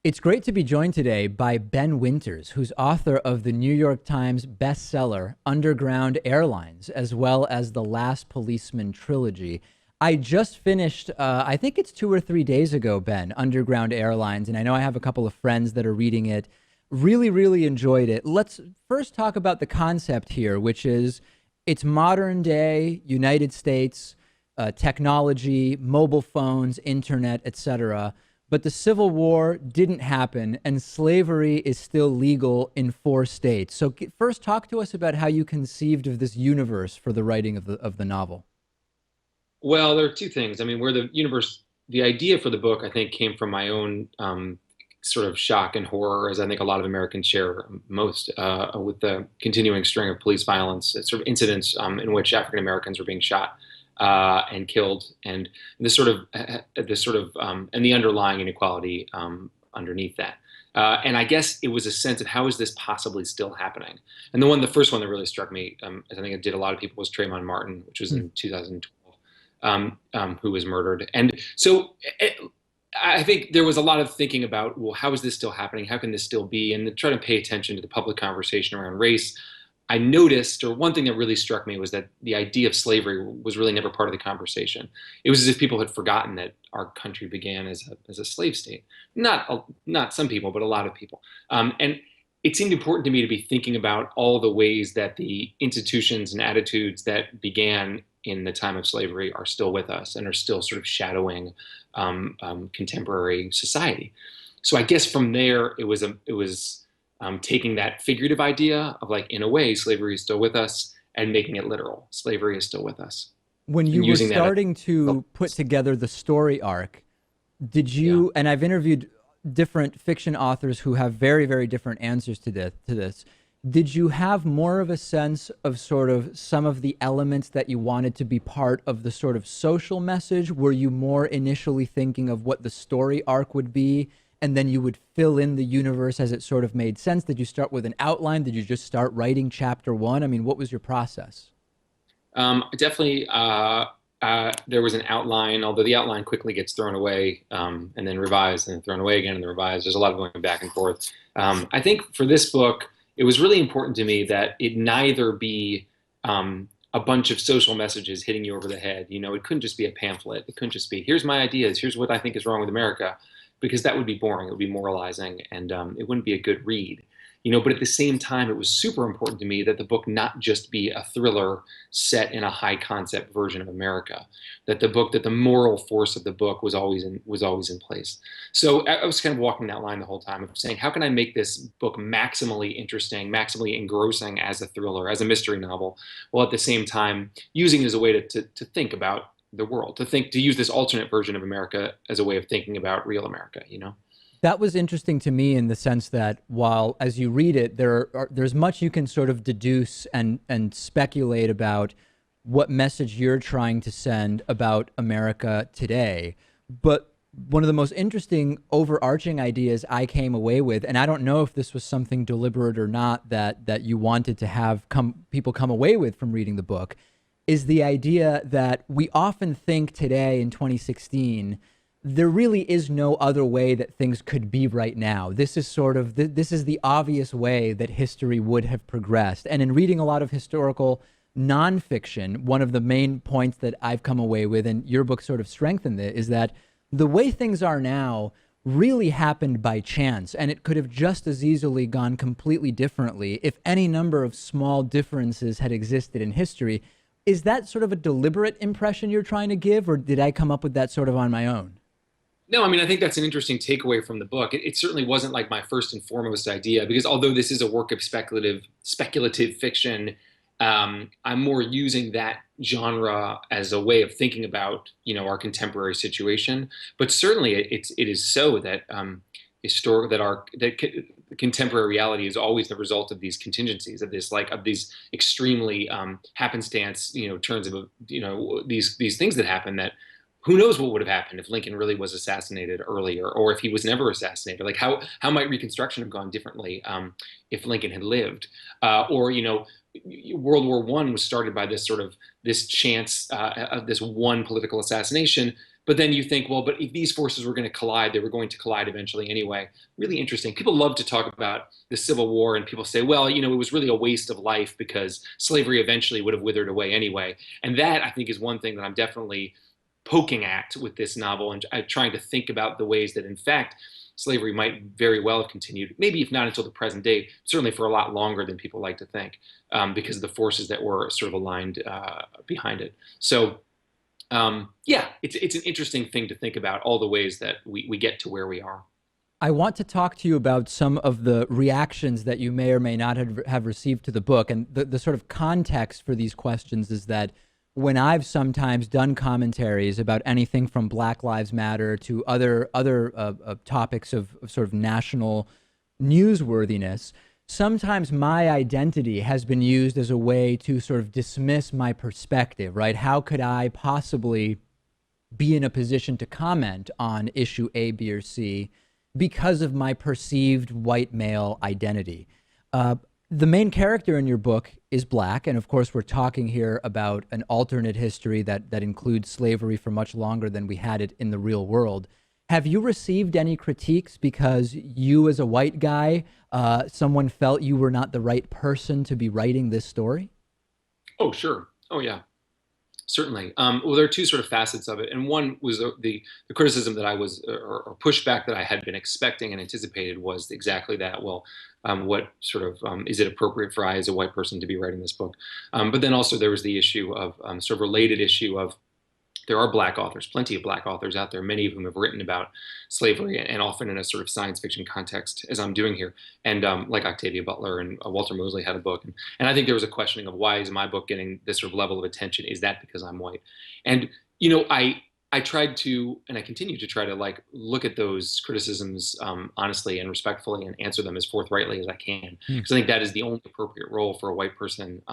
It's great to be joined today by Ben Winters, who's author of the New York Times bestseller Underground Airlines, as well as the Last Policeman trilogy. I just finished, I think it's 2 or 3 days ago, Ben, Underground Airlines, and I know I have a couple of friends that are reading it. Really, really enjoyed it. Let's first talk about the concept here, which is it's modern day United States, technology, mobile phones, internet, etc. But the Civil War didn't happen, and slavery is still legal in 4 states. So, first, talk to us about how you conceived of this universe for the writing of the novel. Well, there are two things. I mean, the idea for the book, I think, came from my own sort of shock and horror, as I think a lot of Americans share most, with the continuing string of police violence, sort of incidents in which African Americans were being shot and killed, and and the underlying inequality underneath that. And I guess it was a sense of how is this possibly still happening? And the first one that really struck me, as I think it did a lot of people, was Trayvon Martin, which was Hmm. in 2012, who was murdered. And so I think there was a lot of thinking about, well, how is this still happening? How can this still be? And trying to pay attention to the public conversation around race. I noticed, or one thing that really struck me was that the idea of slavery was really never part of the conversation. It was as if people had forgotten that our country began as a slave state. Not some people, but a lot of people. And it seemed important to me to be thinking about all the ways that the institutions and attitudes that began in the time of slavery are still with us and are still sort of shadowing contemporary society. So I guess from there it was taking that figurative idea of, like, in a way, slavery is still with us, and making it literal. Slavery is still with us, When you and were using that as starting to put together the story arc, did yeah. you, and I've interviewed different fiction authors who have very, very different answers to this. Did you have more of a sense of sort of some of the elements that you wanted to be part of the sort of social message? Were you more initially thinking of what the story arc would be, and then you would fill in the universe as it sort of made sense? Did you start with an outline? Did you just start writing chapter one? I mean, what was your process? Definitely, there was an outline, although the outline quickly gets thrown away, and then revised, and then thrown away again and then revised. There's a lot of going back and forth. I think for this book, it was really important to me that it neither be a bunch of social messages hitting you over the head. It couldn't just be a pamphlet. It couldn't just be, here's my ideas, here's what I think is wrong with America, because that would be boring. It would be moralizing, and it wouldn't be a good read. But at the same time, it was super important to me that the book not just be a thriller set in a high concept version of America, that the moral force of the book was always in place. So I was kind of walking that line the whole time of saying, how can I make this book maximally interesting, maximally engrossing as a thriller, as a mystery novel, while at the same time using it as a way to think about the world, to use this alternate version of America as a way of thinking about real America. That was interesting to me in the sense that while as you read it, there's much you can sort of deduce and speculate about what message you're trying to send about America today. But one of the most interesting overarching ideas I came away with, and I don't know if this was something deliberate or not that you wanted to have people come away with from reading the book, is the idea that we often think today in 2016 there really is no other way that things could be right now. This is sort of this is the obvious way that history would have progressed. And in reading a lot of historical nonfiction, one of the main points that I've come away with, and your book sort of strengthened it, is that the way things are now really happened by chance, and it could have just as easily gone completely differently if any number of small differences had existed in history. Is that sort of a deliberate impression you're trying to give, or did I come up with that sort of on my own? No, I mean, I think that's an interesting takeaway from the book. It certainly wasn't like my first and foremost idea, because although this is a work of speculative fiction, I'm more using that genre as a way of thinking about, our contemporary situation. But certainly, it is so that contemporary reality is always the result of these contingencies, of these extremely happenstance, turns of, these things that happen, that who knows what would have happened if Lincoln really was assassinated earlier, or if he was never assassinated. Like, how might Reconstruction have gone differently if Lincoln had lived? Or, World War I was started by this chance of this one political assassination, But then you think, well, but if these forces were going to collide, they were going to collide eventually anyway. Really interesting. People love to talk about the Civil War, and people say, well, it was really a waste of life because slavery eventually would have withered away anyway. And that, I think, is one thing that I'm definitely poking at with this novel, and trying to think about the ways that, in fact, slavery might very well have continued, maybe if not until the present day, certainly for a lot longer than people like to think, because of the forces that were sort of aligned behind it. So, yeah, it's an interesting thing to think about, all the ways that we get to where we are. I want to talk to you about some of the reactions that you may or may not have received to the book. And the sort of context for these questions is that when I've sometimes done commentaries about anything from Black Lives Matter to other topics of sort of national newsworthiness, sometimes my identity has been used as a way to sort of dismiss my perspective, right? How could I possibly be in a position to comment on issue A, B, or C because of my perceived white male identity? The main character in your book is black, and of course we're talking here about an alternate history that includes slavery for much longer than we had it in the real world. Have you received any critiques because you, as a white guy, someone felt you were not the right person to be writing this story? Oh, sure. Oh, yeah. Certainly. Well, there are two sort of facets of it, and one was the criticism that I was, or pushback that I had been expecting and anticipated, was exactly that. Well, what sort of is it appropriate for I, as a white person, to be writing this book? But then also there was the issue of sort of related issue of, there are black authors, plenty of black authors out there, many of whom have written about slavery, and often in a sort of science fiction context, as I'm doing here. And like Octavia Butler and Walter Mosley had a book. And I think there was a questioning of, why is my book getting this sort of level of attention? Is that because I'm white? And, I tried to, and I continue to try to, like, look at those criticisms honestly and respectfully, and answer them as forthrightly as I can. Hmm. Because I think that is the only appropriate role for a white person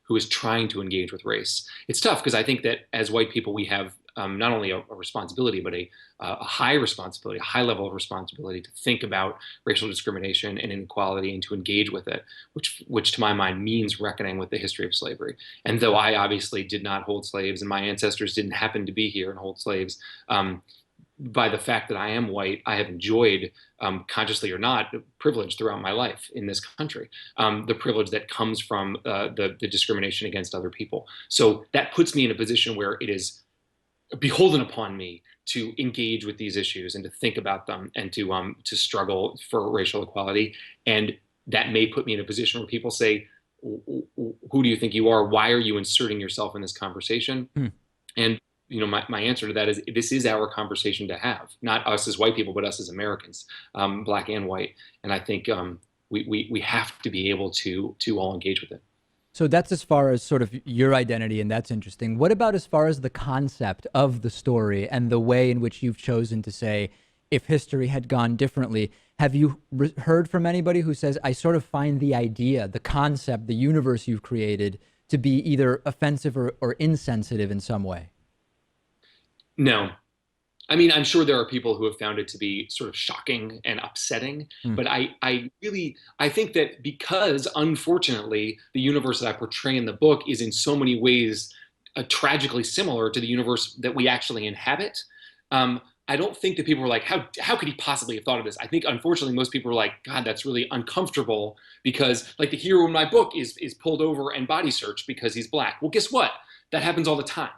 who is trying to engage with race. It's tough because I think that as white people, we have not only a responsibility, but a high responsibility, a high level of responsibility to think about racial discrimination and inequality, and to engage with it, which to my mind means reckoning with the history of slavery. And though I obviously did not hold slaves, and my ancestors didn't happen to be here and hold slaves, by the fact that I am white, I have enjoyed, consciously or not, privilege throughout my life in this country. The privilege that comes from the discrimination against other people. So that puts me in a position where it is beholden upon me to engage with these issues and to think about them, and to struggle for racial equality. And that may put me in a position where people say, "Who do you think you are? Why are you inserting yourself in this conversation?" Hmm. And my answer to that is, this is our conversation to have, not us as white people, but us as Americans, black and white. And I think we have to be able to all engage with it. So that's as far as sort of your identity, and that's interesting. What about as far as the concept of the story and the way in which you've chosen to say, if history had gone differently? Have you heard from anybody who says, I sort of find the idea, the concept, the universe you've created to be either offensive or insensitive in some way? No. I mean, I'm sure there are people who have found it to be sort of shocking and upsetting, Hmm. but I think that, because unfortunately the universe that I portray in the book is in so many ways tragically similar to the universe that we actually inhabit. I don't think that people were like, how could he possibly have thought of this? I think, unfortunately, most people were like, God, that's really uncomfortable, because, like, the hero in my book is pulled over and body searched because he's black. Well, guess what? That happens all the time.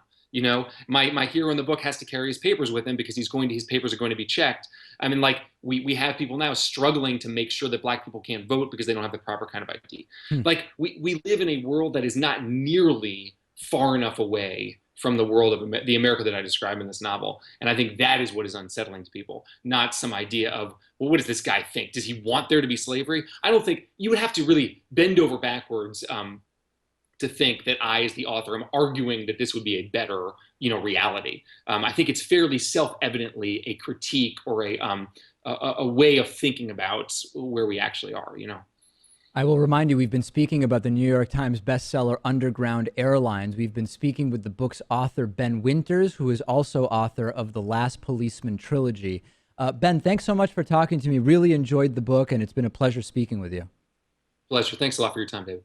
My hero in the book has to carry his papers with him because his papers are going to be checked. I mean, like, we have people now struggling to make sure that black people can't vote because they don't have the proper kind of ID. Hmm. Like, we live in a world that is not nearly far enough away from the world of the America that I describe in this novel. And I think that is what is unsettling to people, not some idea of, well, what does this guy think? Does he want there to be slavery? I don't think you would have to really bend over backwards to think that I, as the author, am arguing that this would be a better, reality. I think it's fairly self-evidently a critique, or a way of thinking about where we actually are. I will remind you, we've been speaking about the New York Times bestseller Underground Airlines. We've been speaking with the book's author, Ben Winters, who is also author of the Last Policeman trilogy. Ben, thanks so much for talking to me. Really enjoyed the book, and it's been a pleasure speaking with you. Pleasure. Thanks a lot for your time, David.